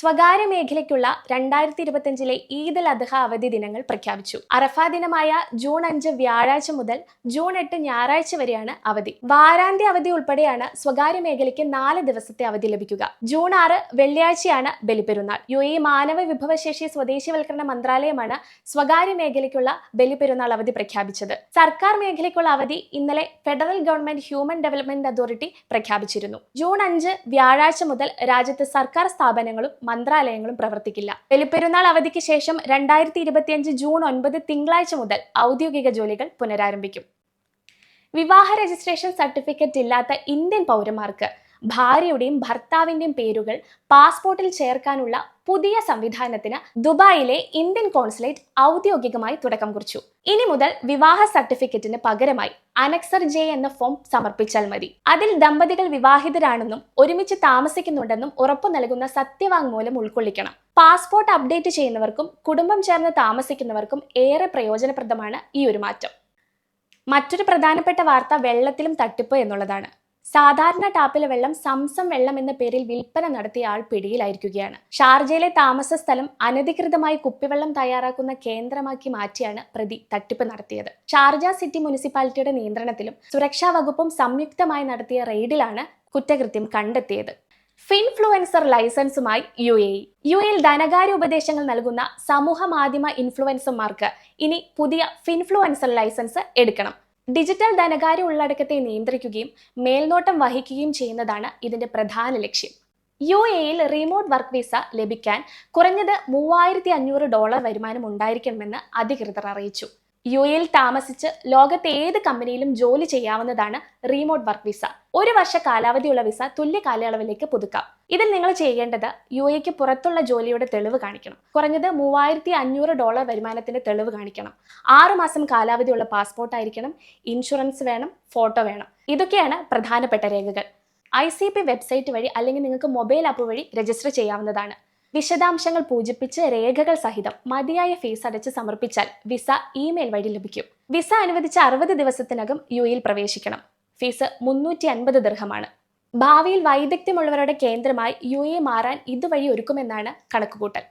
സ്വകാര്യ മേഖലയ്ക്കുള്ള 2025 ഈദ് അൽ അദ്ഹ അവധി ദിനങ്ങൾ പ്രഖ്യാപിച്ചു. അറഫ ദിനമായ ജൂൺ 5 വ്യാഴാഴ്ച മുതൽ ജൂൺ 8 ഞായറാഴ്ച വരെയാണ് അവധി. വാരാന്ത്യ അവധി ഉൾപ്പെടെയാണ് സ്വകാര്യ മേഖലയ്ക്ക് 4 ദിവസത്തെ അവധി ലഭിക്കുക. ജൂൺ 6 വെള്ളിയാഴ്ചയാണ് ബലിപ്പെരുന്നാൾ. UAE മാനവ വിഭവശേഷി സ്വദേശിവൽക്കരണ മന്ത്രാലയമാണ് സ്വകാര്യ മേഖലയ്ക്കുള്ള ബലിപ്പെരുന്നാൾ അവധി പ്രഖ്യാപിച്ചത്. സർക്കാർ മേഖലയ്ക്കുള്ള അവധി ഇന്നലെ federal government human development authority പ്രഖ്യാപിച്ചിരുന്നു. ജൂൺ 5 വ്യാഴാഴ്ച മുതൽ രാജ്യത്ത് സർക്കാർ സ്ഥാപനങ്ങളും മന്ത്രാലയങ്ങളും പ്രവർത്തിക്കില്ല. ബലിപ്പെരുന്നാൾ അവധിക്ക് ശേഷം 2025 ജൂൺ 9 തിങ്കളാഴ്ച മുതൽ ഔദ്യോഗിക ജോലികൾ പുനരാരംഭിക്കും. വിവാഹ രജിസ്ട്രേഷൻ സർട്ടിഫിക്കറ്റ് ഇല്ലാത്ത ഇന്ത്യൻ പൗരന്മാർക്ക് ഭാര്യയുടെയും ഭർത്താവിന്റെയും പേരുകൾ പാസ്പോർട്ടിൽ ചേർക്കാനുള്ള പുതിയ സംവിധാനത്തിന് ദുബായിലെ ഇന്ത്യൻ കോൺസുലേറ്റ് ഔദ്യോഗികമായി തുടക്കം കുറിച്ചു. ഇനി മുതൽ വിവാഹ സർട്ടിഫിക്കറ്റിന് പകരമായി അനക്സർ ജെ എന്ന ഫോം സമർപ്പിച്ചാൽ മതി. അതിൽ ദമ്പതികൾ വിവാഹിതരാണെന്നും ഒരുമിച്ച് താമസിക്കുന്നുണ്ടെന്നും ഉറപ്പു നൽകുന്ന സത്യവാങ്മൂലം ഉൾക്കൊള്ളിക്കണം. പാസ്പോർട്ട് അപ്ഡേറ്റ് ചെയ്യുന്നവർക്കും കുടുംബം ചേർന്ന് താമസിക്കുന്നവർക്കും ഏറെ പ്രയോജനപ്രദമാണ് ഈ ഒരു മാറ്റം. മറ്റൊരു പ്രധാനപ്പെട്ട വാർത്ത വെള്ളത്തിലും തട്ടിപ്പ് എന്നുള്ളതാണ്. സാധാരണ ടാപ്പിലെ വെള്ളം സംസം വെള്ളം എന്ന പേരിൽ വിൽപ്പന നടത്തിയ ആൾ പിടിയിലായിരിക്കുകയാണ്. ഷാർജയിലെ താമസ സ്ഥലം അനധികൃതമായി കുപ്പിവെള്ളം തയ്യാറാക്കുന്ന കേന്ദ്രമാക്കി മാറ്റിയാണ് പ്രതി തട്ടിപ്പ് നടത്തിയത്. ഷാർജ സിറ്റി മുനിസിപ്പാലിറ്റിയുടെ നിയന്ത്രണത്തിലും സുരക്ഷാ വകുപ്പും സംയുക്തമായി നടത്തിയ റെയ്ഡിലാണ് കുറ്റകൃത്യം കണ്ടെത്തിയത്. ഫിൻഫ്ലുവൻസർ ലൈസൻസുമായി UAE ധനകാര്യ ഉപദേശങ്ങൾ നൽകുന്ന സമൂഹ മാധ്യമ ഇൻഫ്ലുവൻസർമാർക്ക് ഇനി പുതിയ ഫിൻഫ്ലുവൻസർ ലൈസൻസ് എടുക്കണം. ഡിജിറ്റൽ ധനകാര്യ ഉള്ളടക്കത്തെ നിയന്ത്രിക്കുകയും മേൽനോട്ടം വഹിക്കുകയും ചെയ്യുന്നതാണ് ഇതിന്റെ പ്രധാന ലക്ഷ്യം. UAE റിമോട്ട് വർക്ക് വിസ ലഭിക്കാൻ കുറഞ്ഞത് $3500 വരുമാനം ഉണ്ടായിരിക്കണമെന്ന് അധികൃതർ അറിയിച്ചു. UAE താമസിച്ച് ലോകത്തെ ഏത് കമ്പനിയിലും ജോലി ചെയ്യാവുന്നതാണ് റിമോട്ട് വർക്ക് വിസ. 1 വർഷ കാലാവധിയുള്ള വിസ തുല്യ കാലയളവിലേക്ക് പുതുക്കാം. ഇതിൽ നിങ്ങൾ ചെയ്യേണ്ടത് UAE പുറത്തുള്ള ജോലിയുടെ തെളിവ് കാണിക്കണം. കുറഞ്ഞത് $3500 വരുമാനത്തിന്റെ തെളിവ് കാണിക്കണം. 6 മാസം കാലാവധിയുള്ള പാസ്പോർട്ട് ആയിരിക്കണം. ഇൻഷുറൻസ് വേണം, ഫോട്ടോ വേണം. ഇതൊക്കെയാണ് പ്രധാനപ്പെട്ട രേഖകൾ. ICP വെബ്സൈറ്റ് വഴി അല്ലെങ്കിൽ നിങ്ങൾക്ക് മൊബൈൽ ആപ്പ് വഴി രജിസ്റ്റർ ചെയ്യാവുന്നതാണ്. വിശദാംശങ്ങൾ പൂജിപ്പിച്ച് രേഖകൾ സഹിതം മതിയായ ഫീസ് അടച്ച് സമർപ്പിച്ചാൽ വിസ ഇമെയിൽ വഴി ലഭിക്കും. വിസ അനുവദിച്ച 60 ദിവസത്തിനകം UAE പ്രവേശിക്കണം. ഫീസ് 350 ദിർഹമാണ്. ഭാവിയിൽ വൈദഗ്ധ്യമുള്ളവരുടെ കേന്ദ്രമായി UAE മാറാൻ ഇതുവഴി ഒരുക്കുമെന്നാണ് കണക്കുകൂട്ടൽ.